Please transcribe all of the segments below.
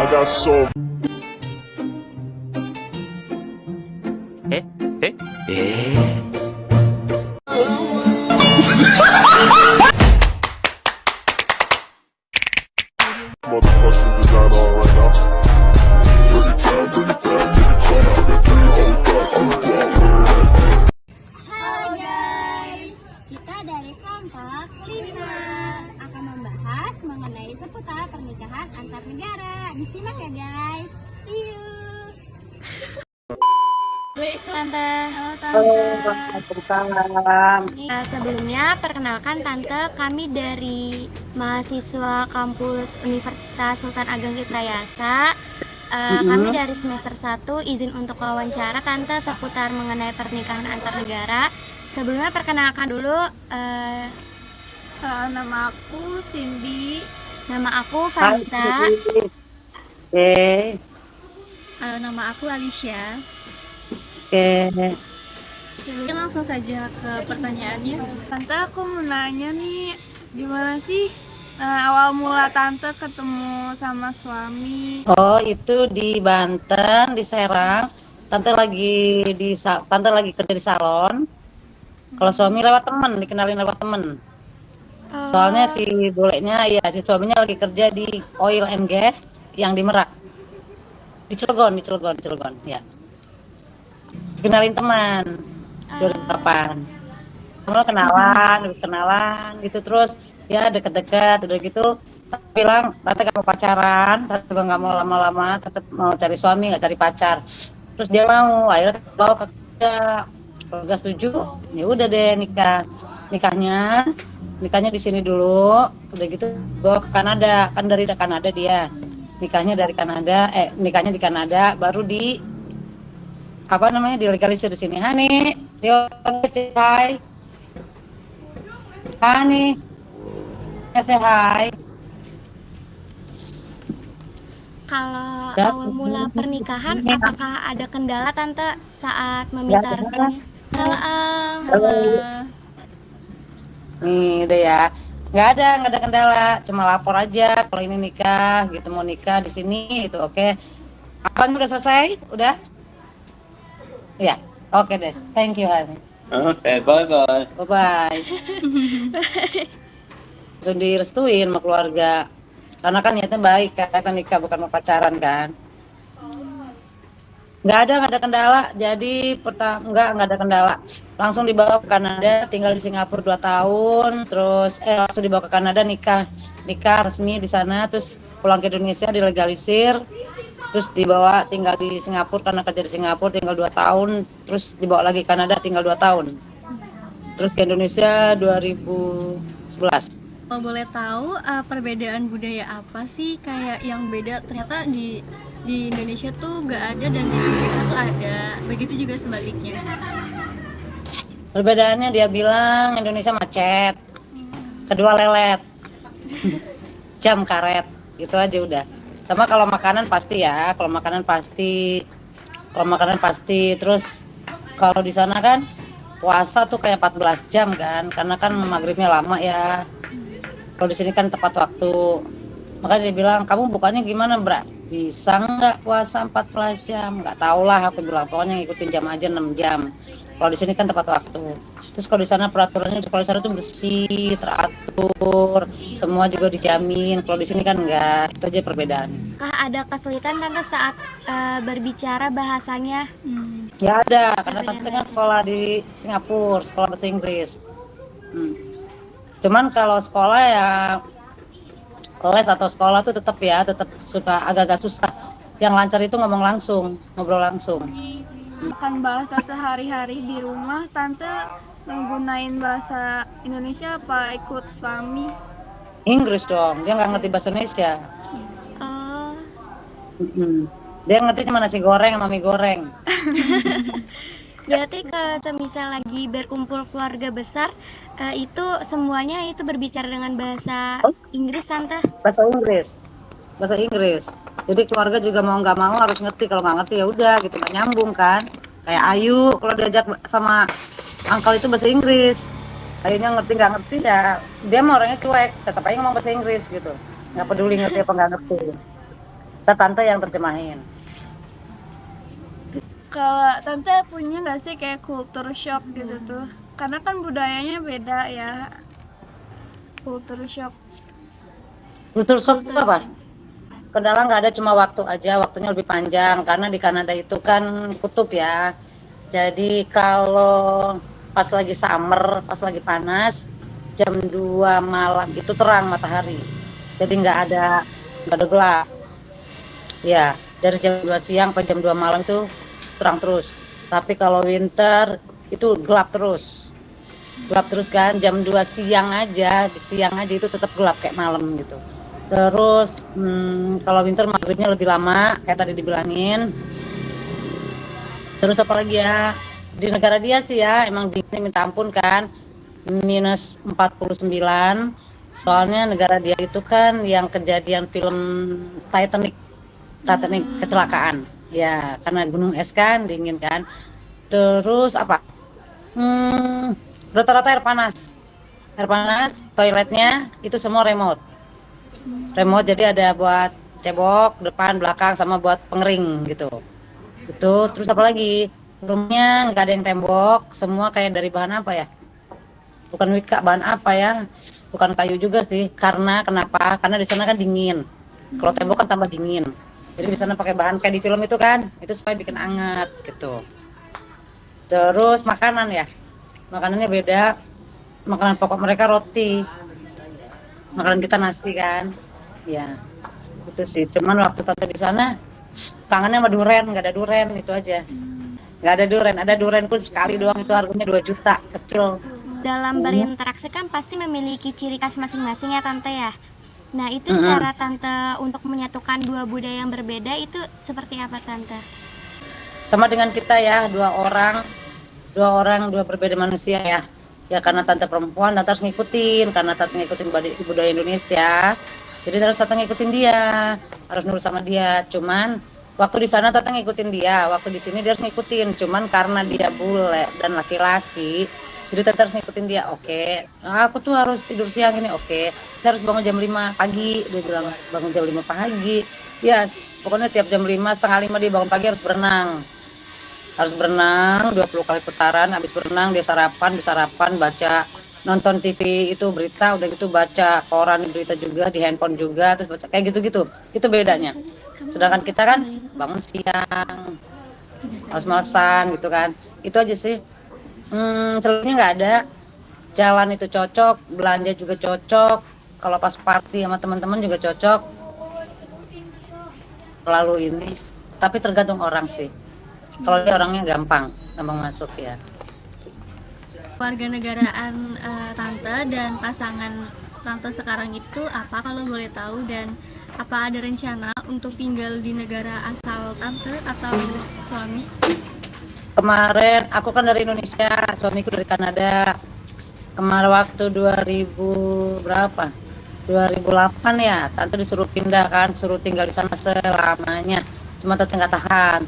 I got so motherfucking design on right now. Halo guys, kita dari kelompok 5 akan membahas mengenai seputar pernikahan antar negara. Disimak ya guys, see you. Tante, halo Tante. Salam. Sebelumnya perkenalkan Tante, kami dari mahasiswa kampus Universitas Sultan Ageng Tirtayasa. Kami dari semester 1 izin untuk wawancara Tante seputar mengenai pernikahan antar negara. Sebelumnya perkenalkan dulu, Nama aku Cindy. nama aku Vanessa. Oke. Nama aku Alicia. Oke. Jadi langsung saja ke pertanyaannya. Tante, aku mau nanya nih, gimana sih awal mula Tante ketemu sama suami? Oh, itu di Banten, di Serang. Tante lagi kerja di salon. Kalau suami lewat temen, dikenalin lewat temen. Soalnya si suaminya lagi kerja di oil and gas yang di Merak. Di Cilegon, ya. Kenalin teman 2008. Kemudian habis kenalan gitu, terus ya deket-deket udah gitu. Tante bilang Tante gak mau pacaran, Tante juga gak mau lama-lama, Tante mau cari suami gak cari pacar. Terus dia mau, akhirnya bawa ke keluarga setuju, ya udah deh nikahnya di sini dulu, udah gitu bawa ke Kanada, kan dari Kanada dia. Nikahnya di Kanada, baru dilegalisir di sini. Hani, hai. Hani, ya say hi. Kalau awal mula pernikahan, apakah ada kendala Tante saat meminta restunya? Halo Am. Halo. Nih udah ya, nggak ada kendala, cuma lapor aja kalau ini nikah gitu, mau nikah di sini itu oke. Apaan udah selesai? Udah? Ya, oke deh. Thank you, Hani. Oke, bye-bye. Bye-bye. Langsung direstuin sama keluarga. Karena kan niatnya baik, kan nikah bukan mau pacaran kan. Nggak ada kendala. Jadi nggak ada kendala. Langsung dibawa ke Kanada, tinggal di Singapura 2 tahun, terus langsung dibawa ke Kanada nikah resmi di sana, terus pulang ke Indonesia dilegalisir. Terus dibawa tinggal di Singapura karena kerja di Singapura tinggal 2 tahun, terus dibawa lagi ke Kanada tinggal 2 tahun. Terus ke Indonesia 2011. Kalau boleh tahu perbedaan budaya apa sih kayak yang beda? Ternyata di Indonesia tuh nggak ada dan di Amerika tuh ada. Begitu juga sebaliknya. Perbedaannya dia bilang Indonesia macet, kedua lelet, jam karet, gitu aja udah. Sama kalau makanan pasti ya, kalau makanan pasti. Terus kalau di sana kan puasa tuh kayak 14 jam kan, karena kan maghribnya lama ya. Kalau di sini kan tepat waktu. Makanya dia bilang, kamu bukannya gimana, Bra? Bisa nggak puasa 14 jam? Nggak tahu lah, aku bilang. Pokoknya ngikutin jam aja 6 jam. Kalau di sini kan tepat waktu. Terus kalau di sana peraturannya, kalau di sana tuh bersih, teratur, semua juga dijamin. Kalau di sini kan enggak. Itu aja perbedaannya. Apakah ada kesulitan Tante saat berbicara bahasanya? Ya ada, karena Tante kan sekolah di Singapura, sekolah bahasa Inggris. Cuman kalau sekolah ya les atau sekolah tuh tetap suka agak-agak susah. Yang lancar itu ngobrol langsung. Makan bahasa sehari-hari di rumah, Tante nggunain bahasa Indonesia apa ikut suami? Inggris dong, dia nggak ngerti bahasa Indonesia. Oh, Dia ngerti cuma nasi goreng sama mie goreng. berarti kalau semisal lagi berkumpul keluarga besar, itu semuanya itu berbicara dengan bahasa Inggris Tante? Bahasa Inggris. Jadi keluarga juga mau nggak mau harus ngerti. Kalau nggak ngerti ya udah gitu, nggak nyambung kan. Kayak Ayu kalau diajak sama Angkel itu bahasa Inggris, Ayunya ngerti nggak ngerti ya dia mah orangnya cuek, tetap aja ngomong bahasa Inggris gitu, nggak peduli ngerti apa nggak ngerti. Tante yang terjemahin. Kalau tante punya nggak sih kayak culture shock gitu tuh? Karena kan budayanya beda ya. Culture shock. Kultur shock itu apa? Kendala nggak ada, cuma waktu aja, waktunya lebih panjang karena di Kanada itu kan kutub ya. Jadi kalau pas lagi summer, pas lagi panas, jam 2 malam itu terang matahari. Jadi nggak ada gelap. Ya, dari jam 2 siang sampai jam 2 malam itu terang terus. Tapi kalau winter itu gelap terus. Gelap terus kan, jam 2 siang aja itu tetap gelap kayak malam gitu. Terus kalau winter maghribnya lebih lama kayak tadi dibilangin. Terus apa lagi ya, di negara dia sih ya emang dingin minta ampun kan, minus 49. Soalnya negara dia itu kan yang kejadian film Titanic kecelakaan ya, karena gunung es kan dingin kan. Terus apa, rata-rata air panas, toiletnya itu semua remote, jadi ada buat cebok depan belakang sama buat pengering gitu. Itu terus apa lagi, rumahnya nggak ada yang tembok, semua kayak dari bahan apa ya, bukan wika, bahan apa ya, bukan kayu juga sih. Karena kenapa, karena di sana kan dingin, kalau tembok kan tambah dingin, jadi di sana pakai bahan kayak di film itu kan, itu supaya bikin anget gitu. Terus makanan ya, makanannya beda, makanan pokok mereka roti, makanan kita nasi kan ya. Itu sih, cuman waktu tante di sana kangennya sama duren, nggak ada duren, itu aja. Nggak ada duren, ada duren pun sekali doang, itu harganya 2 juta, kecil. Dalam berinteraksi kan pasti memiliki ciri khas masing-masing ya Tante ya. Nah itu cara Tante untuk menyatukan dua budaya yang berbeda itu seperti apa Tante? Sama dengan kita ya, dua berbeda manusia ya. Ya karena tante perempuan, tante harus ngikutin, karena tante ngikutin budaya Indonesia. Jadi harus tante ngikutin dia, harus nurut sama dia. Cuman waktu di sana tante ngikutin dia, waktu di sini dia harus ngikutin. Cuman karena dia bule dan laki-laki, jadi tante harus ngikutin dia. Oke, aku tuh harus tidur siang ini. Oke, saya harus bangun jam 5 pagi. Dia bilang bangun jam 5 pagi. Ya, pokoknya tiap jam 5, setengah 5 dia bangun pagi, harus berenang. 20 kali putaran. Habis berenang dia sarapan, baca, nonton TV itu berita, udah gitu baca koran berita juga, di handphone juga, terus baca kayak gitu-gitu. Itu bedanya. Sedangkan kita kan bangun siang, males-malesan gitu kan. Itu aja sih. Selebihnya nggak ada. Jalan itu cocok, belanja juga cocok, kalau pas party sama teman-teman juga cocok. Lalu ini, tapi tergantung orang sih. Kalau dia orangnya gampang masuk ya. Warga negaraan Tante dan pasangan Tante sekarang itu apa kalau boleh tahu, dan apa ada rencana untuk tinggal di negara asal Tante atau suami? Kemarin aku kan dari Indonesia, suamiku dari Kanada. Kemarin waktu 2000 berapa? 2008 ya, Tante disuruh pindah kan, suruh tinggal di sana selamanya. Cuma Tante nggak tahan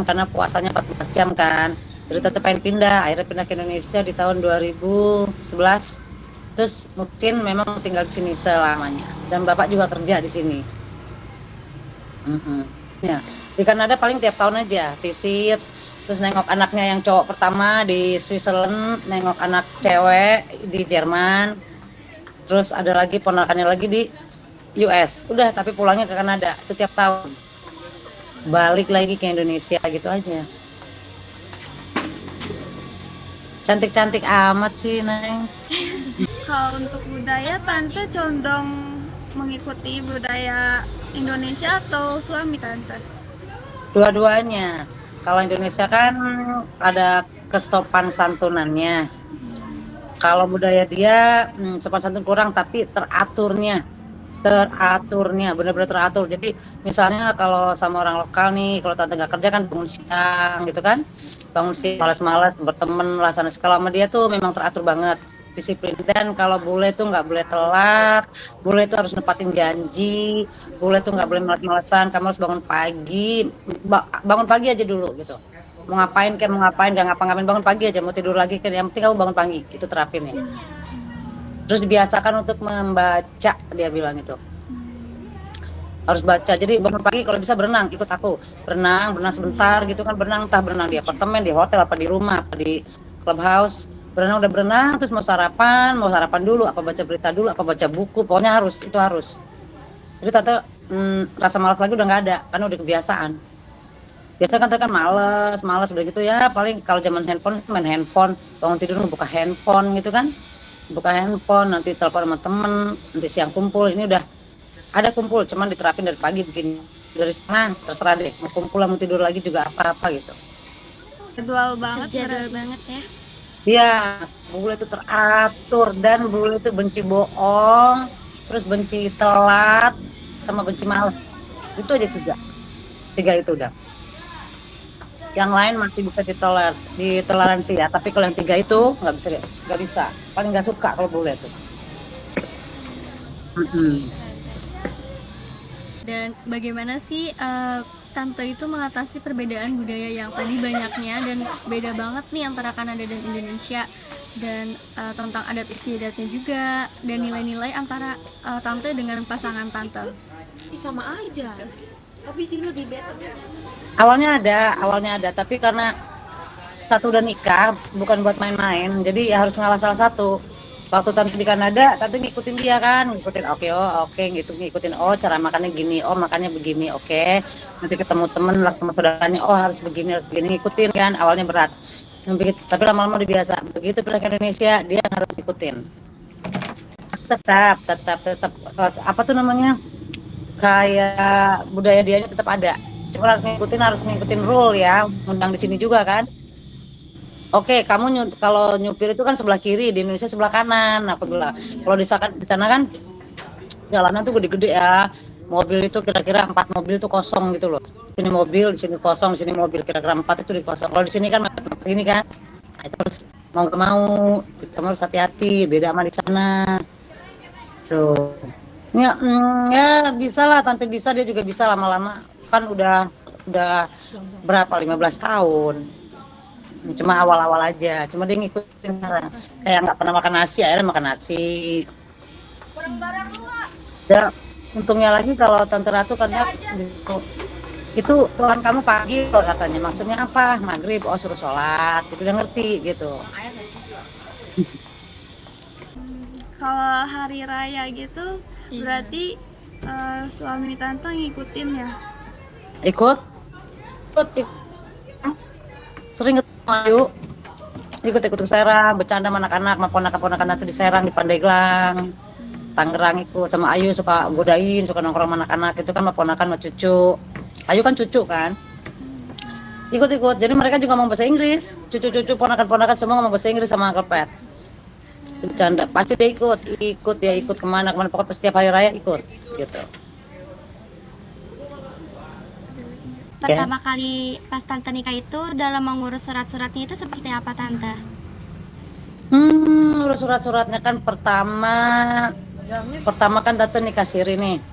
karena puasanya 14 jam kan. Jadi Tante pengen pindah, akhirnya pindah ke Indonesia di tahun 2011. Terus mungkin memang tinggal di sini selamanya. Dan Bapak juga kerja di sini. Ya, di Kanada paling tiap tahun aja visit, terus nengok anaknya yang cowok pertama di Switzerland, nengok anak cewek di Jerman, terus ada lagi ponakannya lagi di US. Udah, tapi pulangnya ke Kanada itu tiap tahun, balik lagi ke Indonesia gitu aja. Cantik-cantik amat sih Neng. Kalau untuk budaya, Tante condong mengikuti budaya Indonesia atau suami Tante? Dua-duanya. Kalau Indonesia kan ada kesopan santunannya. Kalau budaya dia sopan santun kurang, tapi teraturnya benar-benar teratur. Jadi misalnya kalau sama orang lokal nih, kalau Tante nggak kerja kan bangun siang gitu kan, bangun siang malas-malas berteman lah sana sekali sama dia tuh memang teratur banget, disiplin. Dan kalau bule tuh nggak boleh telat, bule tuh harus nepatin janji, bule tuh nggak boleh malas-malasan, kamu harus bangun pagi aja dulu gitu. Mau ngapain nggak ngapa-ngapain, bangun pagi aja, mau tidur lagi kan yang penting kamu bangun pagi, itu terapin ya. Terus dibiasakan untuk membaca, dia bilang itu. harus baca. Jadi bangun pagi kalau bisa berenang, ikut aku berenang sebentar gitu kan, berenang entah berenang di apartemen, di hotel, apa di rumah, apa di clubhouse. Udah berenang terus mau sarapan dulu, apa baca berita dulu, apa baca buku, pokoknya harus, itu harus. Jadi tante rasa malas lagi udah nggak ada karena udah kebiasaan. Biasanya kan tante kan malas udah gitu ya, paling kalau zaman handphone main handphone, bangun tidur buka handphone gitu kan, nanti telepon sama temen, nanti siang kumpul. Ini udah ada kumpul, cuman diterapin dari pagi, bikin dari sana terserah deh, mau kumpul mau tidur lagi juga apa gitu. Jadwal banget. Jadwal banget ya. Iya, bule itu teratur, dan bule itu benci bohong, terus benci telat, sama benci males. Itu aja tiga itu udah. Yang lain masih bisa ditoleransi ya, tapi kalau yang tiga itu nggak bisa, paling nggak suka kalau bule itu. Dan bagaimana sih Tante itu mengatasi perbedaan budaya yang tadi banyaknya dan beda banget nih antara Kanada dan Indonesia, dan tentang adat istiadatnya juga, dan nilai-nilai antara Tante dengan pasangan Tante? Sama aja, tapi sih lebih better. Awalnya ada, tapi karena satu udah nikah, bukan buat main-main, jadi ya harus ngalah salah satu. Waktu tante di Kanada, tante ngikutin dia kan, oke gitu, ngikutin cara makannya gini, makannya begini, oke. Nanti ketemu temen lah, ketemu saudaranya, harus begini, ngikutin kan. Awalnya berat, tapi lama-lama udah biasa. Begitu pindah ke Indonesia, dia harus ngikutin. Tetap apa tuh namanya, kayak budaya dianya tetap ada. Cuma harus ngikutin rule ya, undang di sini juga kan. Oke, kamu kalau nyupir itu kan sebelah kiri, di Indonesia sebelah kanan. Kalau di sana kan jalanan tuh gede-gede ya. Mobil itu kira-kira 4 mobil itu kosong gitu loh. Ini mobil, di sini kosong, di sini mobil, kira-kira 4 itu di kosong. Kalau di sini kan ini kan, itu harus mau ke mau, kamu harus hati-hati, beda sama di sana. Tuh. Ya bisa lah, tante bisa, dia juga bisa lama-lama. Kan udah berapa, 15 tahun. Cuma awal-awal aja, cuma dia ngikutin sekarang. Kayak nggak pernah makan nasi, akhirnya makan nasi. Ya, untungnya lagi kalau Tante Ratu karena itu Tuhan kamu pagi loh katanya, maksudnya apa? Maghrib, suruh sholat, itu udah ngerti gitu. Kalau hari raya gitu, berarti suami Tante ngikutin ya? Ikut. Sering ketemu Ayu, ikut ke Serang, bercanda sama anak-anak, sama ponakan-ponakan Tante di Serang, di Pandeglang, Tangerang, ikut sama Ayu, suka godain, suka nongkrong sama anak-anak, itu kan sama ponakan sama cucu. Ayu kan cucu kan, ikut, jadi mereka juga mau bahasa Inggris, cucu-cucu, ponakan-ponakan semua mau bahasa Inggris sama Uncle Pat. Bercanda, pasti dia ikut kemana, pokoknya setiap hari raya ikut, gitu. Pertama kali pas Tante nikah itu, dalam mengurus surat-suratnya itu seperti apa Tante? Urus surat-suratnya kan pertama kan Tante nikah siri nih.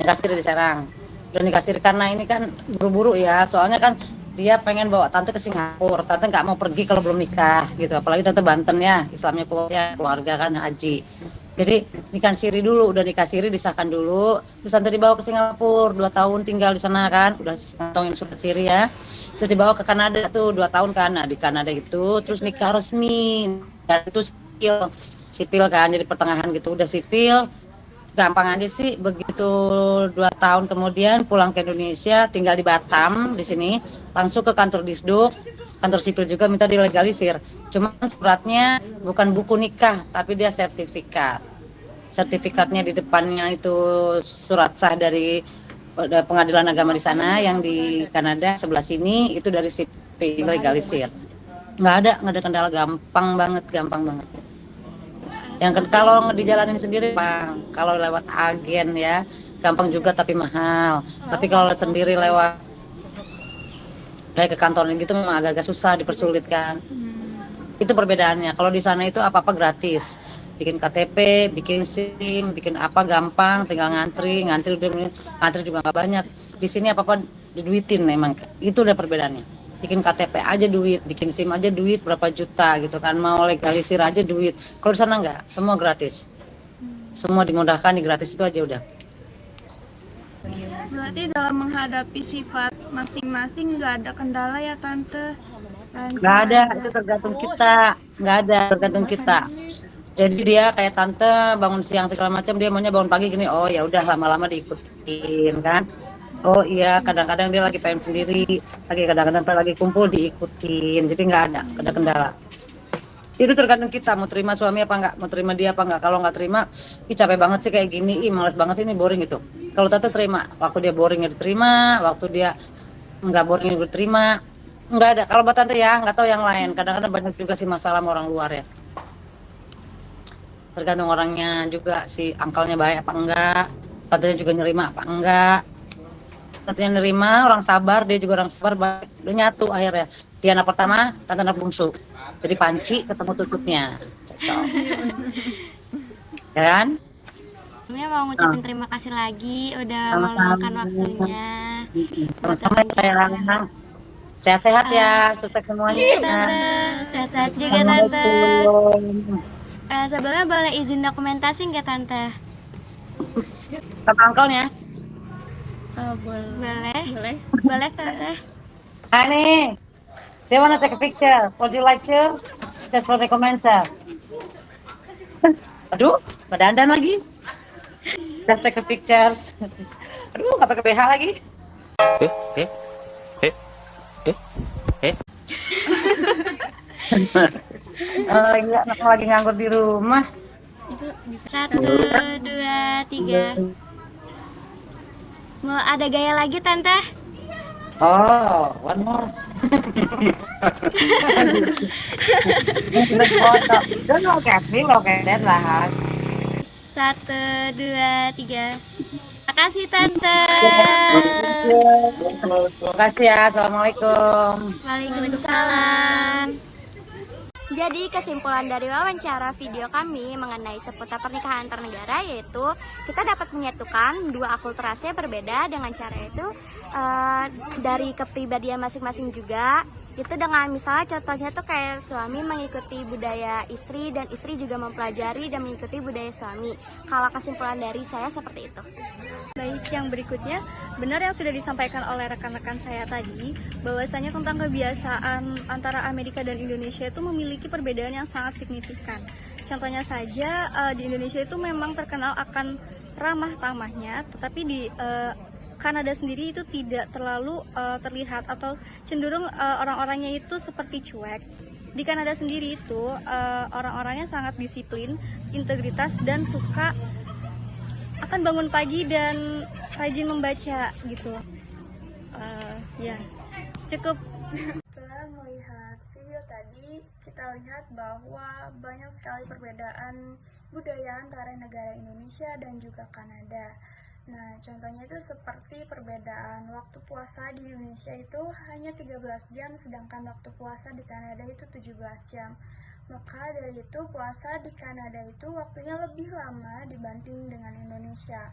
Nikah siri di Serang. Udah nikah siri karena ini kan buru-buru ya, soalnya kan dia pengen bawa Tante ke Singapura. Tante nggak mau pergi kalau belum nikah gitu, apalagi Tante Banten ya, Islamnya kuatnya, keluarga kan haji. Jadi nikah siri dulu, udah nikah siri disahkan dulu, terus Tante dibawa ke Singapura, 2 tahun tinggal di sana kan, udah ngantongin surat siri ya. Terus dibawa ke Kanada tuh 2 tahun kan, nah di Kanada itu terus nikah resmi, dan itu sipil kan, jadi pertengahan gitu, udah sipil, gampang aja sih. Begitu 2 tahun kemudian pulang ke Indonesia, tinggal di Batam di sini, langsung ke kantor Disduk. Kantor sipil juga minta dilegalisir. Cuma suratnya bukan buku nikah, tapi dia sertifikat. Sertifikatnya di depannya itu surat sah dari pengadilan agama di sana, yang di Kanada sebelah sini itu dari sipil legalisir. Nggak ada kendala, gampang banget. Yang kalau dijalanin sendiri Bang, kalau lewat agen ya gampang juga tapi mahal. Tapi kalau sendiri lewat kayak ke kantor gitu memang agak-agak susah, dipersulit kan. Itu perbedaannya. Kalau di sana itu apa-apa gratis. Bikin KTP, bikin SIM, bikin apa gampang, tinggal ngantri juga nggak banyak. Di sini apa-apa diduitin emang. Itu udah perbedaannya. Bikin KTP aja duit, bikin SIM aja duit berapa juta gitu kan. Mau legalisir aja duit. Kalau di sana nggak, semua gratis. Semua dimudahkan, di gratis itu aja udah. Berarti dalam menghadapi sifat masing-masing nggak ada kendala ya Tante? Nggak ada, itu tergantung kita. Nggak ada, tergantung kita. Jadi dia kayak tante bangun siang segala macam, dia maunya bangun pagi gini. Oh ya udah, lama-lama diikutin kan. Oh iya, kadang-kadang dia lagi pengen sendiri, kadang-kadang lagi kumpul diikutin. Jadi nggak ada kendala. Itu tergantung kita mau terima suami apa enggak, mau terima dia apa enggak. Kalau nggak terima, ih capek banget sih kayak gini, ih males banget sih ini, boring gitu. Kalau tante terima, waktu dia boring ya diterima, waktu dia nggak boring ya diterima. Nggak ada. Kalau buat tante ya, nggak tahu yang lain. Kadang-kadang banyak juga sih masalah sama orang luar ya. Tergantung orangnya juga, si angkalnya baik apa enggak, tantenya juga nerima apa enggak. Tantenya nerima, orang sabar, dia juga orang sabar, baik. Udah nyatu akhirnya. Dia anak pertama, tante anak bungsu. Jadi panci ketemu tutupnya. Cocok. Ya kan? Kami mau ngucapin terima kasih lagi udah meluangkan waktunya. Sama-sama sayang. Sehat-sehat ya, sukses semuanya. Iya, Tante. Sehat-sehat juga, Tante. Sebelumnya boleh izin dokumentasi nggak, Tante? Sama angkelnya. Boleh. Boleh, Tante. Honey, they wanna take a picture. Would you like to? Just for the commenter. Aduh, dandan lagi. Just take a pictures. Aduh, nggak pakai BH lagi. Iya, lagi nganggur di rumah. Itu bisa. 1, 2, 3. Mau ada gaya lagi, Tante? Oh, one more. Don't look at me, look at that lah. 1, 2, 3. Makasih, Tante. Terima kasih ya. Assalamualaikum. Waalaikumsalam. Jadi kesimpulan dari wawancara video kami mengenai seputar pernikahan antar negara yaitu kita dapat menyatukan dua akulturasi yang berbeda dengan cara itu dari kepribadian masing-masing juga. Itu dengan misalnya contohnya tuh kayak suami mengikuti budaya istri dan istri juga mempelajari dan mengikuti budaya suami. Kalau kesimpulan dari saya seperti itu. Baik, yang berikutnya, benar yang sudah disampaikan oleh rekan-rekan saya tadi, bahwasanya tentang kebiasaan antara Amerika dan Indonesia itu memiliki perbedaan yang sangat signifikan. Contohnya saja, di Indonesia itu memang terkenal akan ramah tamahnya, tetapi di Kanada sendiri itu tidak terlalu terlihat atau cenderung orang-orangnya itu seperti cuek. Di Kanada sendiri itu orang-orangnya sangat disiplin, integritas, dan suka akan bangun pagi dan rajin membaca gitu. Ya, cukup. Setelah melihat video tadi, kita lihat bahwa banyak sekali perbedaan budaya antara negara Indonesia dan juga Kanada. Nah, contohnya itu seperti perbedaan waktu puasa di Indonesia itu hanya 13 jam, sedangkan waktu puasa di Kanada itu 17 jam. Maka dari itu puasa di Kanada itu waktunya lebih lama dibanding dengan Indonesia.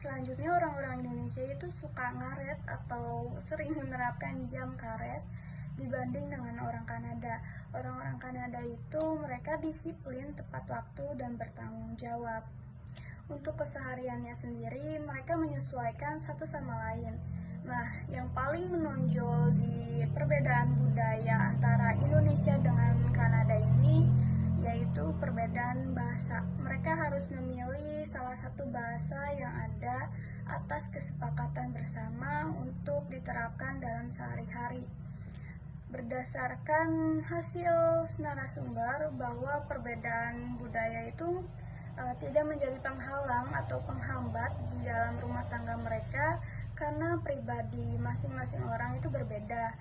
Selanjutnya orang-orang Indonesia itu suka ngaret atau sering menerapkan jam karet dibanding dengan orang Kanada. Orang-orang Kanada itu mereka disiplin, tepat waktu, dan bertanggung jawab. Untuk kesehariannya sendiri mereka menyesuaikan satu sama lain. Nah, yang paling menonjol di perbedaan budaya antara Indonesia dengan Kanada ini yaitu perbedaan bahasa. Mereka harus memilih salah satu bahasa yang ada atas kesepakatan bersama untuk diterapkan dalam sehari-hari. Berdasarkan hasil narasumber bahwa perbedaan budaya itu tidak menjadi penghalang atau penghambat di dalam rumah tangga mereka karena pribadi masing-masing orang itu berbeda.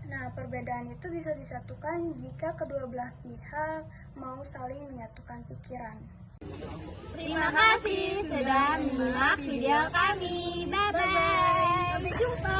Nah, perbedaan itu bisa disatukan jika kedua belah pihak mau saling menyatukan pikiran. Terima kasih sudah menyimak video kami. Bye-bye. Sampai jumpa.